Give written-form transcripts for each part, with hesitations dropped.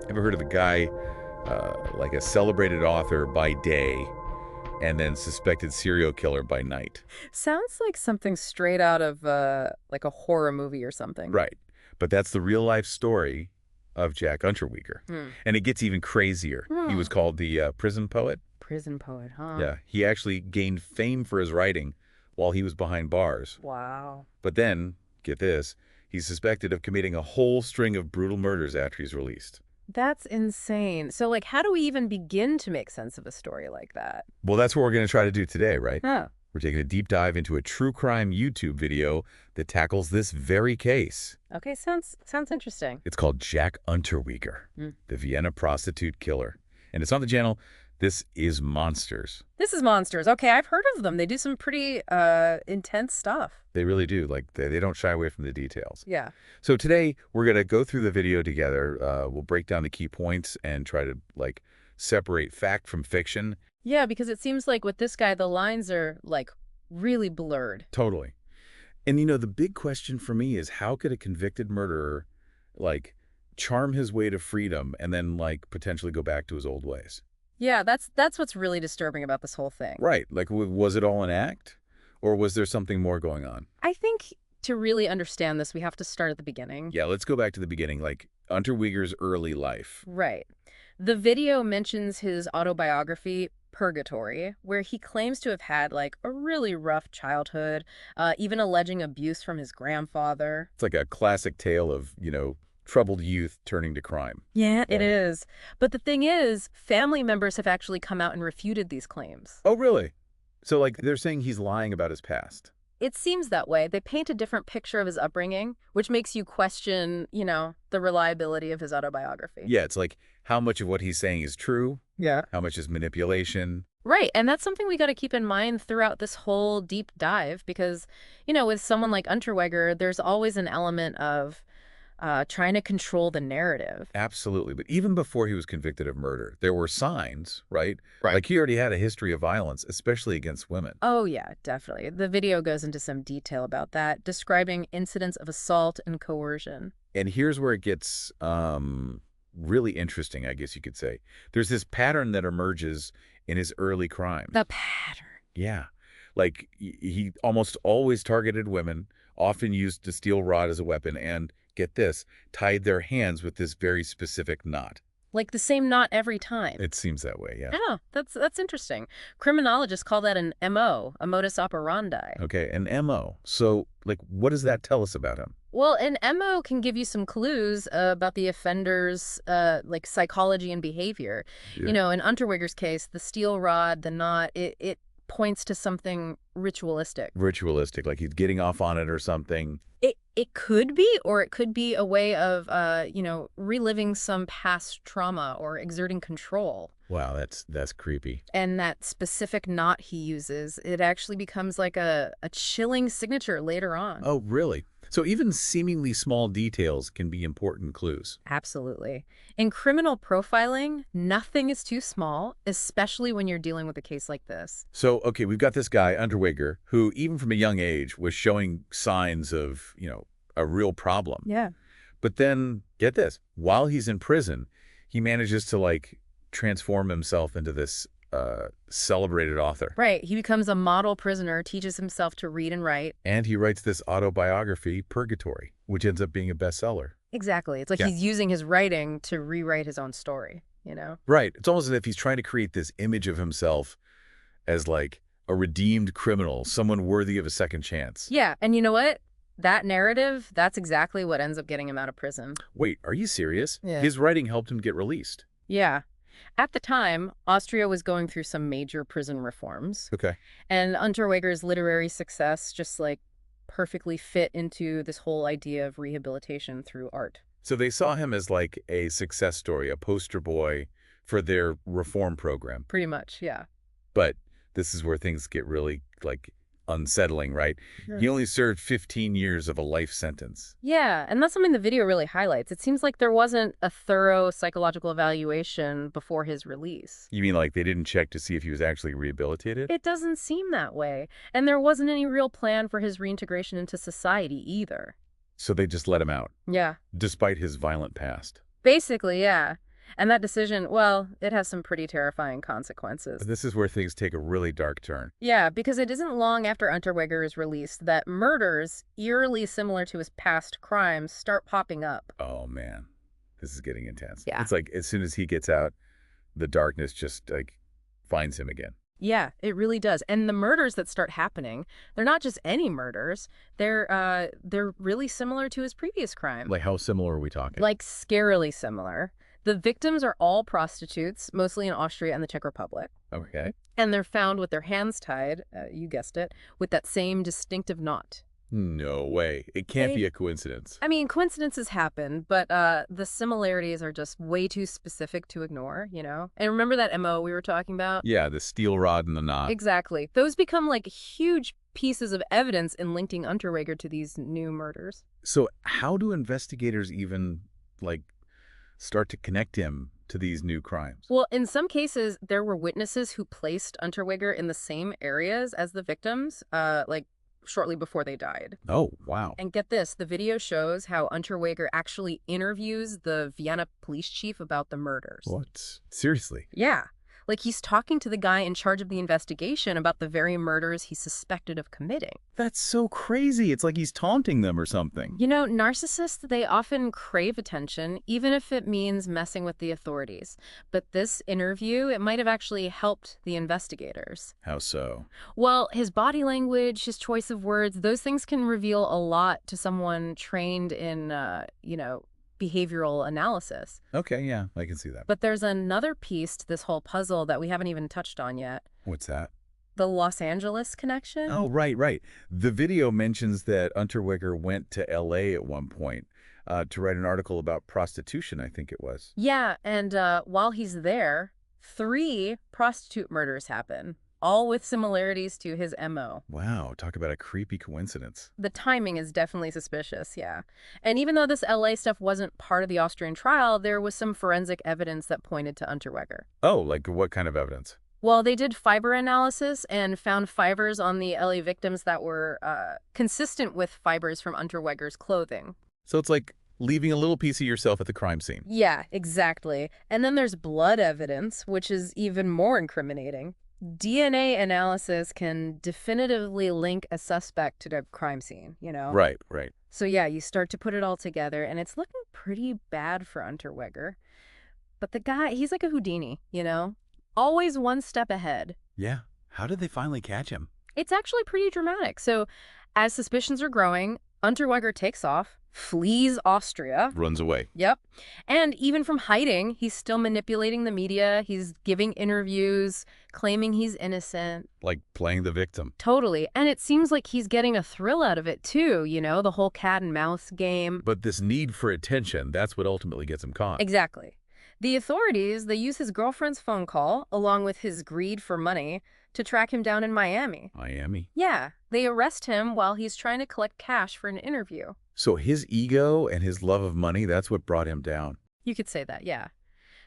Ever heard of a guy, like a celebrated author by day and then suspected serial killer by night? Sounds like something straight out of like a horror movie or something. Right. But that's the real life story of Jack Unterweger. Hmm. And it gets even crazier. He was Hmm. called the prison poet. Prison poet, huh? Yeah. He actually gained fame for his writing while he was behind bars. Wow. But then, get this, he's suspected of committing a whole string of brutal murders after he's released. That's insane. So, like, how do we even begin to make sense of a story like that? Well, that's what we're going to try to do today, right? Huh. We're taking a deep dive into a true crime YouTube video that tackles this very case. Okay, sounds interesting. It's called Jack Unterweger, Hmm. the Vienna prostitute killer. And it's on the channel. This is Monsters. This is Monsters. Okay, I've heard of them. They do some pretty intense stuff. They really do. Like, they don't shy away from the details. Yeah. So today, we're going to go through the video together. We'll break down the key points and try to, like, separate fact from fiction. Yeah, because it seems like with this guy, the lines are, like, really blurred. Totally. And, you know, the big question for me is how could a convicted murderer, like, charm his way to freedom and then, like, potentially go back to his old ways? Yeah, that's what's really disturbing about this whole thing. Right. Like, was it all an act? Or was there something more going on? I think to really understand this, we have to start at the beginning. Yeah, let's go back to the beginning, like Unterweger's early life. Right. The video mentions his autobiography, Purgatory, where he claims to have had, like, a really rough childhood, even alleging abuse from his grandfather. It's like a classic tale of, you know, troubled youth turning to crime. Yeah, it Right. is. But the thing is, family members have actually come out and refuted these claims. Oh, really? So, like, they're saying he's lying about his past. It seems that way. They paint a different picture of his upbringing, which makes you question, the reliability of his autobiography. Yeah, it's like how much of what he's saying is true, Yeah. how much is manipulation. Right, and that's something we got to keep in mind throughout this whole deep dive because, with someone like Unterweger, there's always an element of trying to control the narrative. Absolutely. But even before he was convicted of murder, there were signs, right? Right. Like he already had a history of violence, especially against women. Oh, yeah, definitely. The video goes into some detail about that, describing incidents of assault and coercion. And here's where it gets really interesting, I guess you could say. There's this pattern that emerges in his early crimes. The pattern. Yeah. Like he almost always targeted women, often used a steel rod as a weapon, and get this, tied their hands with this very specific knot. Like the same knot every time. It seems that way, yeah. Oh, that's interesting. Criminologists call that an MO, a modus operandi. Okay, an MO. So, like, what does that tell us about him? Well, an MO can give you some clues about the offender's like psychology and behavior. Yeah. In Unterweger's case, the steel rod, the knot, it points to something ritualistic. Ritualistic, like he's getting off on it or something. It could be, or it could be a way of reliving some past trauma or exerting control. Wow, that's creepy. And that specific knot he uses, it actually becomes like a chilling signature later on. Oh, really? So even seemingly small details can be important clues. Absolutely. In criminal profiling, nothing is too small, especially when you're dealing with a case like this. So, okay, we've got this guy, Unterweger, who even from a young age was showing signs of, a real problem. Yeah. But then, get this, while he's in prison, he manages to, like, transform himself into this celebrated author. Right. He becomes a model prisoner, teaches himself to read and write. And he writes this autobiography, Purgatory, which ends up being a bestseller. Exactly. It's like Yeah. he's using his writing to rewrite his own story. Right. It's almost as if he's trying to create this image of himself as, like, a redeemed criminal, someone worthy of a second chance. Yeah. And you know what? That narrative, that's exactly what ends up getting him out of prison. Wait, are you serious? Yeah. His writing helped him get released. Yeah. At the time, Austria was going through some major prison reforms, Okay. and Unterweger's literary success just like perfectly fit into this whole idea of rehabilitation through art. So they saw him as, like, a success story, a poster boy for their reform program. Pretty much, yeah. But this is where things get really, like, unsettling, right? Sure. He only served 15 years of a life sentence. Yeah, and that's something the video really highlights. It seems like there wasn't a thorough psychological evaluation before his release. You mean like they didn't check to see if he was actually rehabilitated? It doesn't seem that way. And there wasn't any real plan for his reintegration into society either. So they just let him out, Yeah. despite his violent past. Basically, yeah. And that decision, well, it has some pretty terrifying consequences. This is where things take a really dark turn. Yeah, because it isn't long after Unterweger is released that murders, eerily similar to his past crimes, start popping up. Oh, man. This is getting intense. Yeah. It's like as soon as he gets out, the darkness just, like, finds him again. Yeah, it really does. And the murders that start happening, they're not just any murders. They're really similar to his previous crime. Like, how similar are we talking? Like scarily similar. The victims are all prostitutes, mostly in Austria and the Czech Republic. Okay. And they're found with their hands tied, you guessed it, with that same distinctive knot. No way. It can't be a coincidence. I mean, coincidences happen, but the similarities are just way too specific to ignore, you know? And remember that MO we were talking about? Yeah, the steel rod and the knot. Exactly. Those become like huge pieces of evidence in linking Unterweger to these new murders. So how do investigators even, like, start to connect him to these new crimes? Well, in some cases, there were witnesses who placed Unterweger in the same areas as the victims, like shortly before they died. Oh, wow. And get this, the video shows how Unterweger actually interviews the Vienna police chief about the murders. What? Seriously? Yeah. Like he's talking to the guy in charge of the investigation about the very murders he's suspected of committing. That's so crazy. It's like he's taunting them or something. You know, narcissists, they often crave attention, even if it means messing with the authorities. But this interview, it might have actually helped the investigators. How so? Well, his body language, his choice of words, those things can reveal a lot to someone trained in, behavioral analysis. Okay, yeah, I can see that. But there's another piece to this whole puzzle that we haven't even touched on yet. What's that? The Los Angeles connection? Oh, right, right. The video mentions that Unterweger went to L.A. at one point to write an article about prostitution, I think it was. Yeah, and while he's there, 3 prostitute murders happen, all with similarities to his MO. Wow, talk about a creepy coincidence. The timing is definitely suspicious, yeah. And even though this LA stuff wasn't part of the Austrian trial, there was some forensic evidence that pointed to Unterweger. Oh, like what kind of evidence? Well, they did fiber analysis and found fibers on the LA victims that were consistent with fibers from Unterweger's clothing. So it's like leaving a little piece of yourself at the crime scene. Yeah, exactly. And then there's blood evidence, which is even more incriminating. DNA analysis can definitively link a suspect to the crime scene, you know? Right, right. So yeah, you start to put it all together, and it's looking pretty bad for Unterweger. But the guy, he's like a Houdini, you know? Always one step ahead. Yeah. How did they finally catch him? It's actually pretty dramatic. So as suspicions are growing, Unterweger takes off, flees Austria. Runs away. Yep. And even from hiding, he's still manipulating the media. He's giving interviews, claiming he's innocent. Like playing the victim. Totally. And it seems like he's getting a thrill out of it, too, you know, the whole cat and mouse game. But this need for attention, that's what ultimately gets him caught. Exactly. The authorities, they use his girlfriend's phone call, along with his greed for money, to track him down in Miami. Miami? Yeah. They arrest him while he's trying to collect cash for an interview. So his ego and his love of money, that's what brought him down. You could say that, yeah.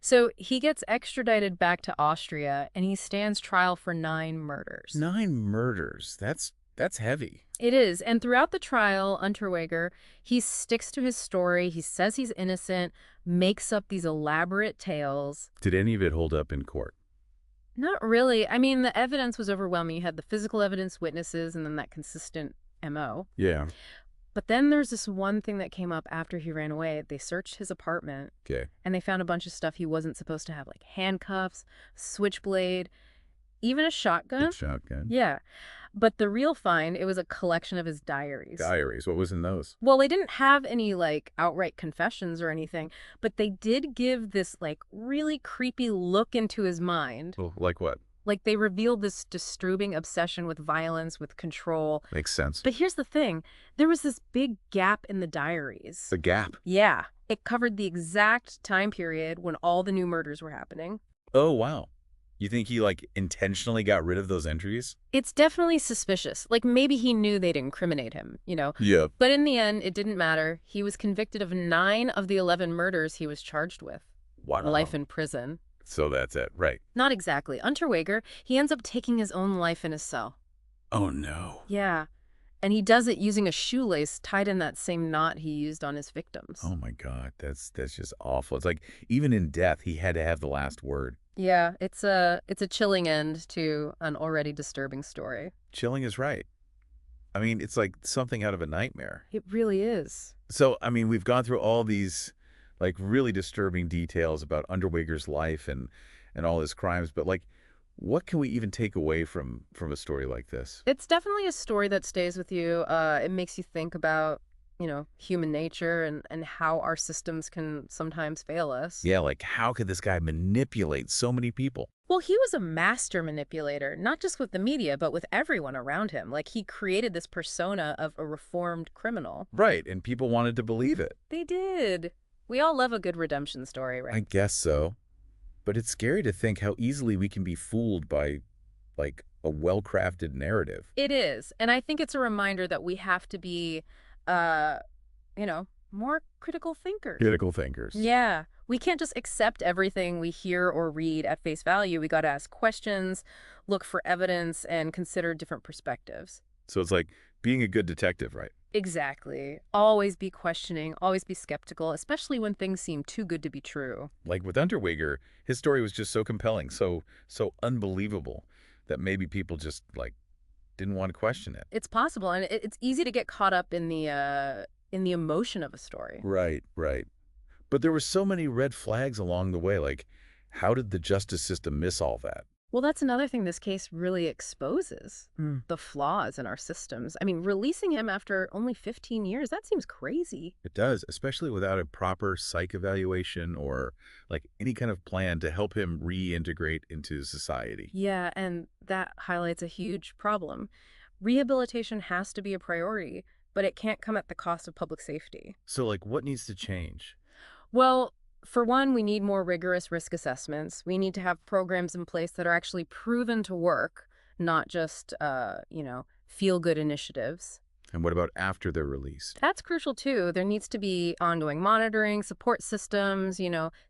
So he gets extradited back to Austria, and he stands trial for 9 murders. 9 murders. That's heavy. It is. And throughout the trial, Unterweger, he sticks to his story. He says he's innocent, makes up these elaborate tales. Did any of it hold up in court? Not really. I mean, the evidence was overwhelming. You had the physical evidence, witnesses, and then that consistent MO. Yeah. But then there's this one thing that came up after he ran away. They searched his apartment. Okay. And they found a bunch of stuff he wasn't supposed to have, like handcuffs, switchblade, even a shotgun. A shotgun? Yeah. But the real find, it was a collection of his diaries. Diaries. What was in those? Well, they didn't have any, like, outright confessions or anything, but they did give this, like, really creepy look into his mind. Well, like what? Like, they revealed this disturbing obsession with violence, with control. Makes sense. But here's the thing. There was this big gap in the diaries. The gap? Yeah. It covered the exact time period when all the new murders were happening. Oh, wow. You think he, like, intentionally got rid of those entries? It's definitely suspicious. Like, maybe he knew they'd incriminate him, you know? Yeah. But in the end, it didn't matter. He was convicted of 9 of the 11 murders he was charged with. Wow. Life in prison. So that's it, right. Not exactly. Unterweger, he ends up taking his own life in his cell. Oh, no. Yeah. And he does it using a shoelace tied in that same knot he used on his victims. Oh my God, that's just awful. It's like even in death, he had to have the last word. Yeah, it's a chilling end to an already disturbing story. Chilling is right. I mean, it's like something out of a nightmare. It really is. So, I mean, we've gone through all these like really disturbing details about Unterweger's life and all his crimes, but like what can we even take away from a story like this? It's definitely a story that stays with you. It makes you think about, human nature and how our systems can sometimes fail us. Yeah, like how could this guy manipulate so many people? Well, he was a master manipulator, not just with the media, but with everyone around him. Like, he created this persona of a reformed criminal. Right, and people wanted to believe it. They did. We all love a good redemption story, I right? guess so. But it's scary to think how easily we can be fooled by like a well-crafted narrative. It is. And I think it's a reminder that we have to be, uh, more critical thinkers. Critical thinkers. Yeah. We can't just accept everything we hear or read at face value. We got to ask questions, look for evidence, and consider different perspectives. So it's like being a good detective, right? Exactly. Always be questioning, always be skeptical, especially when things seem too good to be true. Like with Unterweger, his story was just so compelling, so unbelievable that maybe people just like didn't want to question it. It's possible, and it's easy to get caught up in the emotion of a story. Right, right. But there were so many red flags along the way. Like, how did the justice system miss all that? Well, that's another thing this case really exposes, Hmm. the flaws in our systems. I mean, releasing him after only 15 years, that seems crazy. It does, especially without a proper psych evaluation or like any kind of plan to help him reintegrate into society. Yeah, and that highlights a huge problem. Rehabilitation has to be a priority, but it can't come at the cost of public safety. So, like, what needs to change? Well, for one, we need more rigorous risk assessments. We need to have programs in place that are actually proven to work, not just, feel-good initiatives. And what about after they're released? That's crucial too. There needs to be ongoing monitoring, support systems,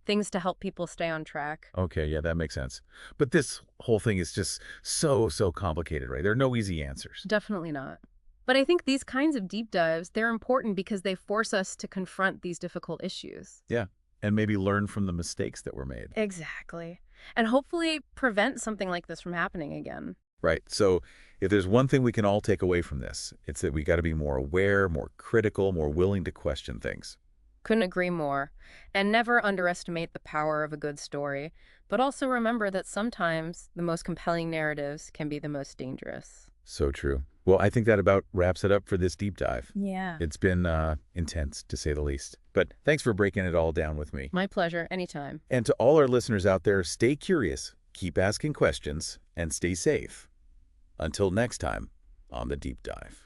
things to help people stay on track. Okay, yeah, that makes sense. But this whole thing is just so complicated, right? There are no easy answers. Definitely not. But I think these kinds of deep dives, they're important because they force us to confront these difficult issues. Yeah, and maybe learn from the mistakes that were made. Exactly. And hopefully prevent something like this from happening again. Right. So if there's one thing we can all take away from this, it's that we got to be more aware, more critical, more willing to question things. Couldn't agree more. And never underestimate the power of a good story, but also remember that sometimes the most compelling narratives can be the most dangerous. So true. Well, I think that about wraps it up for this deep dive. Yeah. It's been intense, to say the least. But thanks for breaking it all down with me. My pleasure, anytime. And to all our listeners out there, stay curious, keep asking questions, and stay safe. Until next time on The Deep Dive.